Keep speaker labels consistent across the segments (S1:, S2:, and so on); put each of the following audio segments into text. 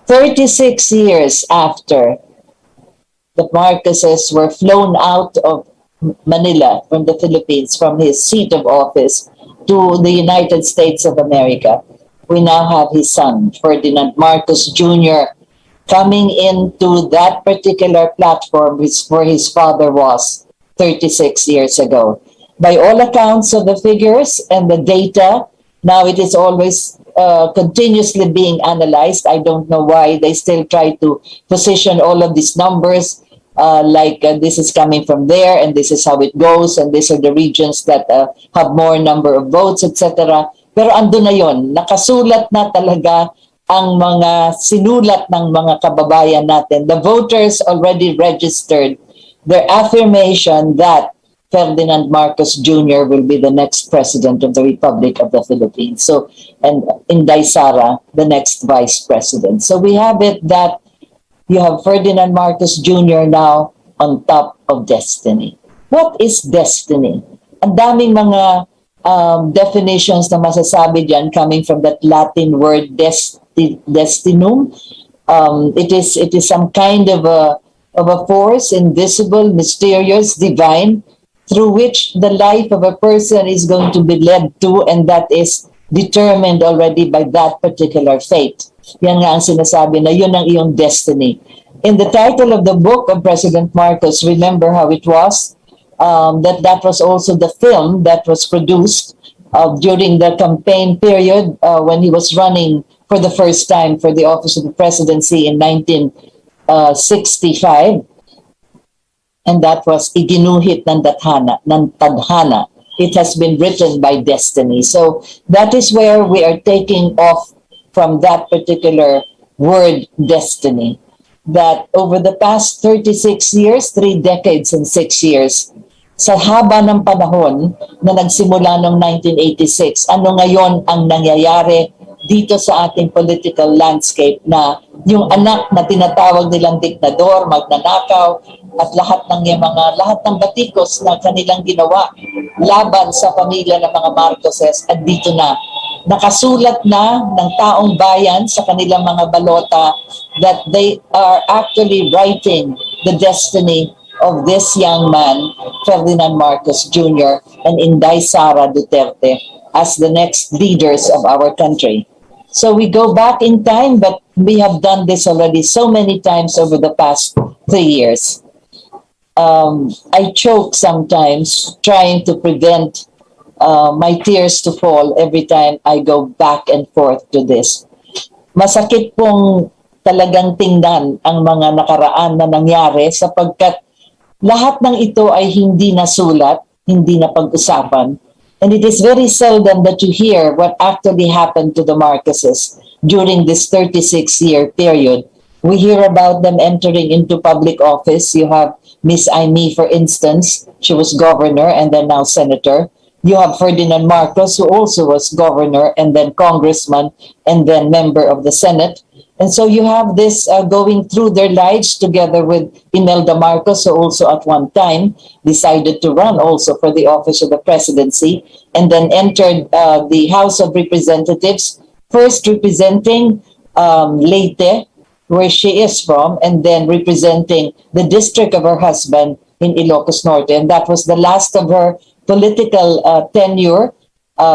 S1: 36 years after the Marcoses were flown out of Manila from the Philippines, from his seat of office to the United States of America, we now have his son, Ferdinand Marcos Jr., coming into that particular platform where his father was 36 years ago. By all accounts of the figures and the data, now it is always continuously being analyzed. I don't know why they still try to position all of these numbers this is coming from there and this is how it goes and these are the regions that have more number of votes, etc. Pero ando na yon, nakasulat na talaga ang mga sinulat ng mga kababayan natin. The voters already registered their affirmation that Ferdinand Marcos Jr. will be the next president of the Republic of the Philippines. So, and Inday Sara, the next vice president. So we have it that you have Ferdinand Marcos Jr. now on top of destiny. What is destiny? Ang daming mga definitions na masasabi dyan coming from that Latin word destinum. It is some kind of a force, invisible, mysterious, divine, through which the life of a person is going to be led to, and that is determined already by that particular fate. Yan nga ang sinasabi na yun ang iyong destiny. In the title of the book of President Marcos, remember how it was? That was also the film that was produced during the campaign period when he was running for the first time for the office of the presidency in 1965. And that was Iginuhit ng Tadhana. It has been written by destiny. So that is where we are taking off from that particular word destiny. That over the past 36 years, 3 decades and 6 years, sa haba ng panahon na nagsimula noong 1986, ano ngayon ang nangyayari dito sa ating political landscape na yung anak na tinatawag nilang diktador, magnanakaw, at lahat ng batikos na kanilang ginawa laban sa pamilya ng mga Marcoses, at dito na nakasulat na ng taong bayan sa kanilang mga balota that they are actually writing the destiny of this young man, Ferdinand Marcos Jr. and Inday Sara Duterte as the next leaders of our country. So we go back in time, but we have done this already so many times over the past 3 years. I choke sometimes trying to prevent my tears to fall every time I go back and forth to this. Masakit pong talagang tingnan ang mga nakaraan na nangyari sapagkat lahat ng ito ay hindi nasulat, hindi na pag-usapan. And it is very seldom that you hear what actually happened to the Marcoses during this 36-year period. We hear about them entering into public office. You have Miss Aimee, for instance. She was governor and then now senator. You have Ferdinand Marcos, who also was governor and then congressman and then member of the Senate. And so you have this going through their lives together with Imelda Marcos, who also at one time decided to run also for the office of the presidency and then entered the House of Representatives, first representing Leyte, where she is from, and then representing the district of her husband in Ilocos Norte. And that was the last of her political tenure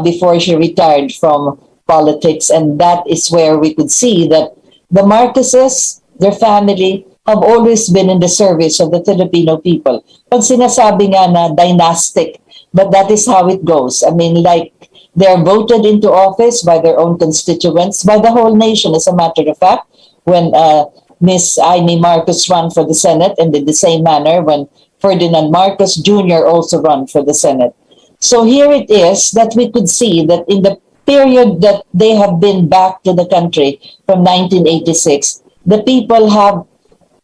S1: before she retired from politics. And that is where we could see that the Marcoses, their family, have always been in the service of the Filipino people. Pag sinasabi nga na dynastic, but that is how it goes. I mean, like, they're voted into office by their own constituents, by the whole nation, as a matter of fact. When Miss Aimee Marcos ran for the Senate, and in the same manner when Ferdinand Marcos Jr. also ran for the Senate. So here it is that we could see that in the period that they have been back to the country from 1986, the people have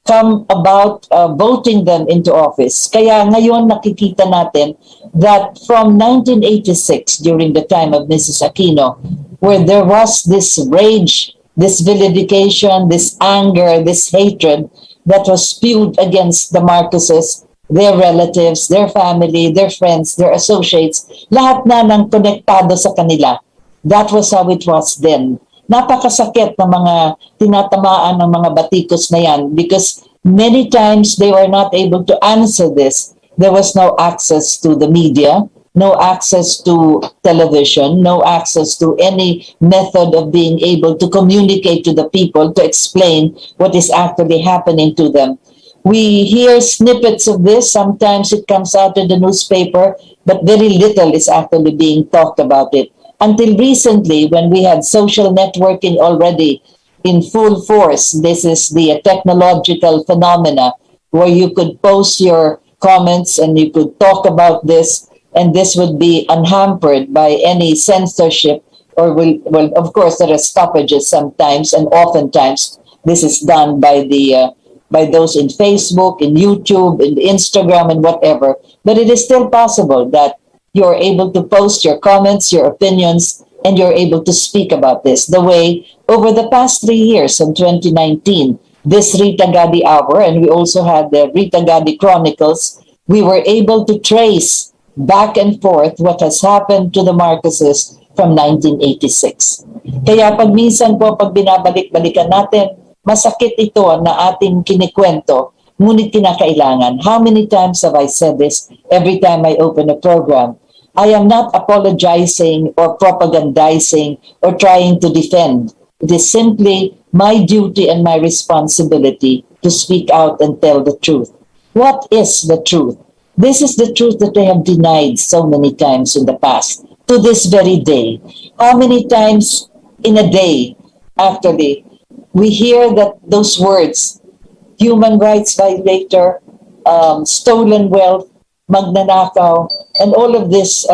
S1: come about voting them into office. Kaya ngayon nakikita natin that from 1986, during the time of Mrs. Aquino, where there was this rage, this vilification, this anger, this hatred that was spewed against the Marcoses, their relatives, their family, their friends, their associates, lahat na ng konektado sa kanila. That was how it was then. napakasakit ng mga tinatamaan ng mga batikos na yan because many times they were not able to answer this. There was no access to the media, no access to television, no access to any method of being able to communicate to the people, to explain what is actually happening to them. We hear snippets of this. Sometimes it comes out in the newspaper, but very little is actually being talked about it. Until recently, when we had social networking already in full force, this is the technological phenomena where you could post your comments and you could talk about this, and this would be unhampered by any censorship, or well, of course, there are stoppages sometimes, and oftentimes this is done by those in Facebook, in YouTube, in Instagram, and whatever. But it is still possible that you're able to post your comments, your opinions, and you're able to speak about this. The way over the past 3 years, in 2019, this RITA GADI Hour, and we also had the RITA GADI Chronicles, we were able to trace back and forth what has happened to the Marcoses from 1986. Kaya pag minsan po, pag binabalik-balikan natin, masakit ito na ating kinikwento, ngunit kinakailangan. How many times have I said this every time I open a program? I am not apologizing or propagandizing or trying to defend. It is simply my duty and my responsibility to speak out and tell the truth. What is the truth? This is the truth that they have denied so many times in the past, to this very day. How many times in a day, actually, we hear that those words, human rights violator, stolen wealth, magnanakaw, and all of these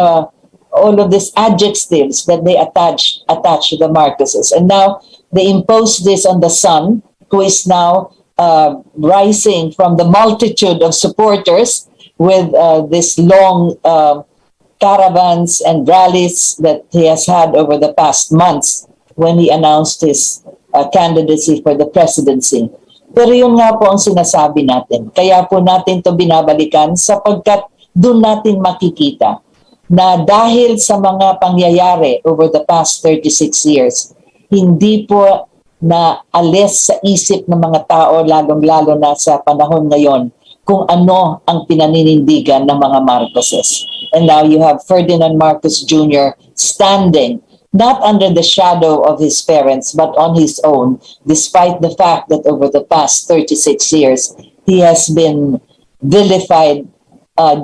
S1: adjectives that they attach to the Marcoses. And now they impose this on the son, who is now rising from the multitude of supporters with this long caravans and rallies that he has had over the past months when he announced his candidacy for the presidency. Pero yun nga po ang sinasabi natin. Kaya po natin to binabalikan sapagkat doon natin makikita na dahil sa mga pangyayari over the past 36 years, hindi po na alis sa isip ng mga tao, lalong-lalo na sa panahon ngayon, kung ano ang pinaninindigan ng mga Marcoses. And now you have Ferdinand Marcos Jr. standing not under the shadow of his parents, but on his own, despite the fact that over the past 36 years, he has been vilified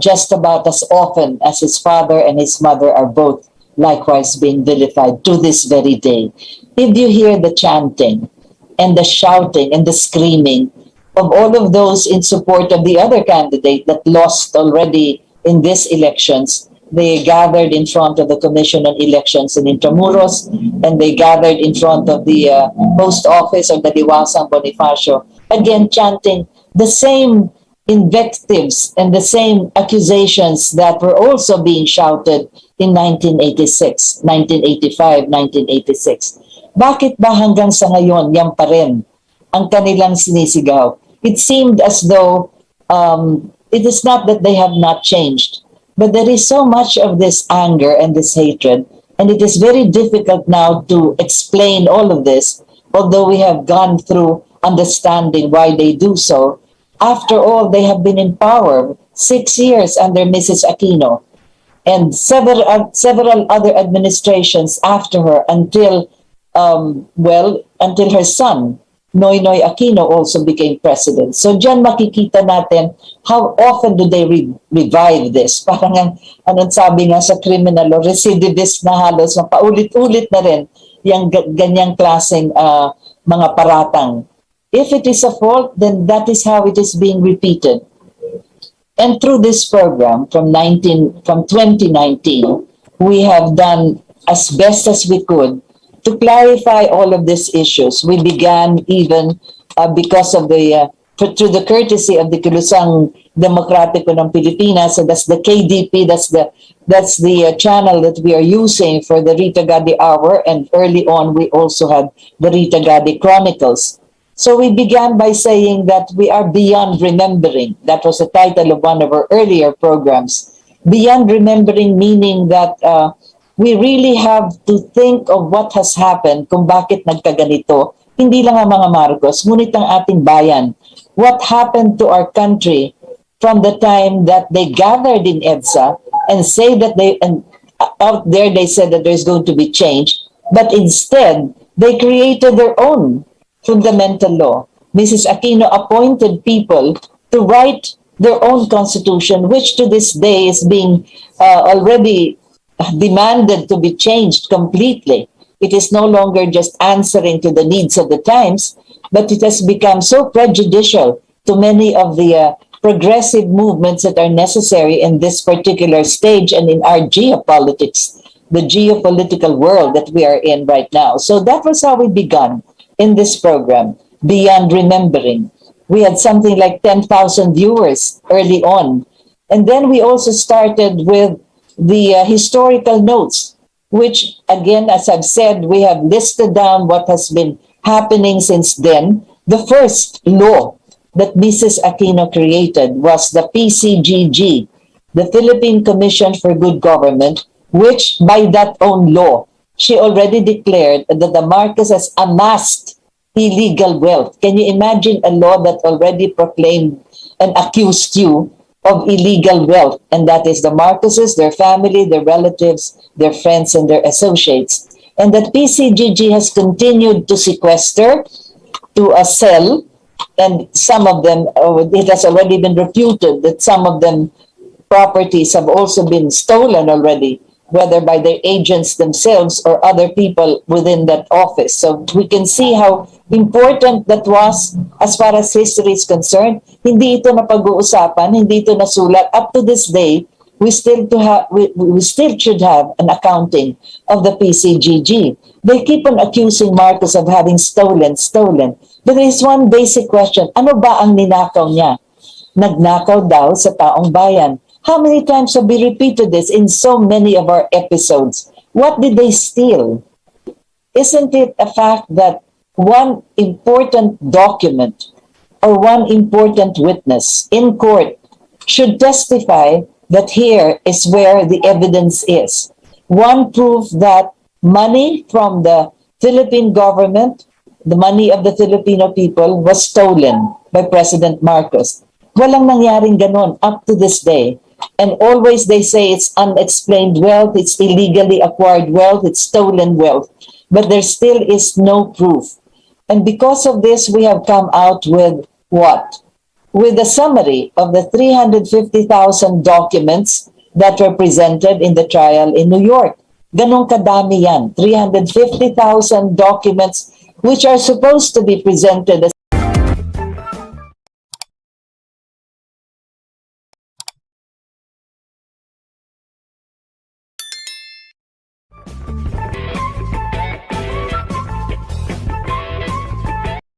S1: just about as often as his father and his mother are both likewise being vilified to this very day. If you hear the chanting and the shouting and the screaming of all of those in support of the other candidate that lost already in these elections, they gathered in front of the Commission on Elections in Intramuros, and they gathered in front of the post office of the Diwasang Bonifacio, again chanting the same invectives and the same accusations that were also being shouted in 1986, 1985, 1986. Bakit ba hanggang sa ngayon, yan pa rin ang kanilang sinisigaw? It seemed as though it is not that they have not changed, but there is so much of this anger and this hatred, and it is very difficult now to explain all of this, although we have gone through understanding why they do so. After all, they have been in power 6 years under Mrs. Aquino, and several other administrations after her until her son, Noynoy Aquino, also became president. So dyan makikita natin how often do they revive this. Parang anong sabi nga sa criminal law, recidivist na halos, paulit-ulit na rin yung ganyang klaseng mga paratang. If it is a fault, then that is how it is being repeated. And through this program from 2019, we have done as best as we could to clarify all of these issues. We began even because of through the courtesy of the Kilusang Demokratiko ng Pilipinas, so that's the KDP, that's the channel that we are using for the RITA GADI Hour, and early on we also had the RITA GADI Chronicles. So we began by saying that we are beyond remembering. That was the title of one of our earlier programs. Beyond remembering, meaning that we really have to think of what has happened kung bakit nagkaganito. Hindi lang ang mga Marcos, ngunit ang ating bayan. What happened to our country from the time that they gathered in EDSA and say that out there they said that there's going to be change, but instead they created their own fundamental law. Mrs. Aquino appointed people to write their own constitution, which to this day is being already demanded to be changed completely. It is no longer just answering to the needs of the times, but it has become so prejudicial to many of the progressive movements that are necessary in this particular stage and in our geopolitics, the geopolitical world that we are in right now. So that was how we began in this program, Beyond Remembering. We had something like 10,000 viewers early on. And then we also started with the historical notes, which again, as I've said, we have listed down what has been happening since then. The first law that Mrs. Aquino created was the PCGG, the Philippine Commission for Good Government, which by that own law, she already declared that the Marcoses amassed illegal wealth. Can you imagine a law that already proclaimed and accused you of illegal wealth? And that is the Marcoses, their family, their relatives, their friends, and their associates. And that PCGG has continued to sequester, to sell, and some of them, it has already been reputed that some of them properties have also been stolen already, whether by their agents themselves or other people within that office. So we can see how important that was as far as history is concerned. Hindi ito napag-uusapan, hindi ito nasulat. Up to this day, we still should have an accounting of the PCGG. They keep on accusing Marcos of having stolen. But there is one basic question. Ano ba ang ninakaw niya? Nagnakaw daw sa taong bayan. How many times have we repeated this in so many of our episodes? What did they steal? Isn't it a fact that one important document or one important witness in court should testify that here is where the evidence is? One proof that money from the Philippine government, the money of the Filipino people, was stolen by President Marcos. Walang nangyaring ganon up to this day. And always they say it's unexplained wealth, it's illegally acquired wealth, it's stolen wealth. But there still is no proof. And because of this, we have come out with what? With a summary of the 350,000 documents that were presented in the trial in New York. Ganong kadami yan, 350,000 documents which are supposed to be presented as